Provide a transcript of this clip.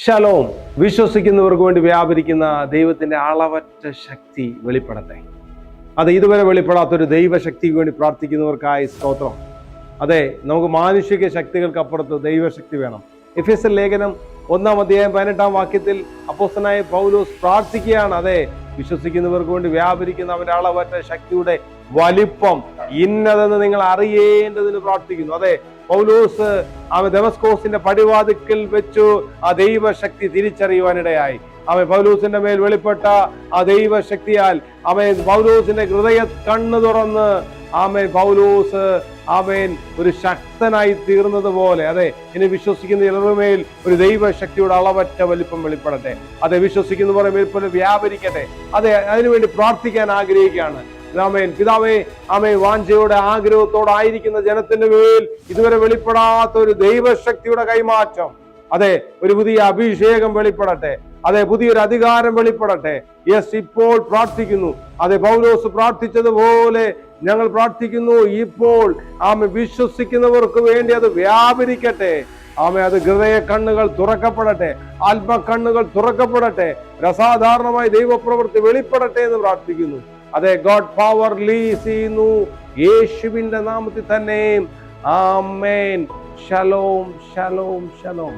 Shalom. വിശ്വസിക്കുന്നവർക്ക് വേണ്ടി വ്യാപരിക്കുന്ന ദൈവത്തിന്റെ അളവറ്റ ശക്തി വെളിപ്പെടട്ടെ. അത് ഇതുവരെ വെളിപ്പെടാത്തൊരു ദൈവശക്തിക്ക് വേണ്ടി പ്രാർത്ഥിക്കുന്നവർക്കായി സ്തോത്രം. അതെ, നമുക്ക് മാനുഷിക ശക്തികൾക്ക് അപ്പുറത്ത് ദൈവശക്തി വേണം. എഫെസ്യർ ലേഖനം 1:18 അപ്പോസ്തലനായ പൗലോസ് പ്രാർത്ഥിക്കുകയാണ്. അതെ, വിശ്വസിക്കുന്നവർക്ക് വേണ്ടി വ്യാപരിക്കുന്ന അവന്റെ അളവറ്റ ശക്തിയുടെ വലിപ്പം ഇന്നതെന്ന് നിങ്ങൾ അറിയേണ്ടതിന് പ്രാർത്ഥിക്കുന്നു. അതെ, പൗലോസ് ദമസ്കോസിന്റെ പടിവാതിക്കൽ വെച്ചു ആ ദൈവശക്തി തിരിച്ചറിയുവാനിടയായി. പൗലോസിന്റെ മേൽ വെളിപ്പെട്ട ആ ദൈവശക്തിയാൽ പൗലോസിന്റെ ഹൃദയ കണ്ണ് തുറന്ന് പൗലോസ് ഒരു ശക്തനായി തീർന്നത് പോലെ, അതെ, ഇനി വിശ്വസിക്കുന്ന ചിലരുമേൽ ഒരു ദൈവശക്തിയുടെ അളവറ്റ വലിപ്പം വെളിപ്പെടട്ടെ. അതെ, വിശ്വസിക്കുന്നവരെ മേൽ പോലെ വ്യാപരിക്കട്ടെ. അതെ, അതിനുവേണ്ടി പ്രാർത്ഥിക്കാൻ ആഗ്രഹിക്കുകയാണ്. പിതാവേ, വാഞ്ചയോടെ ആഗ്രഹത്തോടായിരിക്കുന്ന ജനത്തിന്റെ മേൽ ഇതുവരെ വെളിപ്പെടാത്ത ഒരു ദൈവശക്തിയുടെ കൈമാറ്റം, അതെ, ഒരു പുതിയ അഭിഷേകം വെളിപ്പെടട്ടെ. അതെ, പുതിയൊരു അധികാരം വെളിപ്പെടട്ടെ. യെസ്, ഇപ്പോൾ പ്രാർത്ഥിക്കുന്നു. അതെ, പൗലോസ് പ്രാർത്ഥിച്ചതുപോലെ ഞങ്ങൾ പ്രാർത്ഥിക്കുന്നു. ഇപ്പോൾ വിശ്വസിക്കുന്നവർക്ക് വേണ്ടി അത് വ്യാപരിക്കട്ടെ. അത് ഹൃദയ കണ്ണുകൾ തുറക്കപ്പെടട്ടെ, ആത്മകണ്ണുകൾ തുറക്കപ്പെടട്ടെ, അസാധാരണമായ ദൈവപ്രവൃത്തി വെളിപ്പെടട്ടെ എന്ന് പ്രാർത്ഥിക്കുന്നു. അതെ, ഗോഡ് പവർ റിലീസ് ചെയ്യുന്നു യേശുവിന്റെ നാമത്തിൽ തന്നെ. ആമേൻ. ശലോം, ശലോം, ശലോം.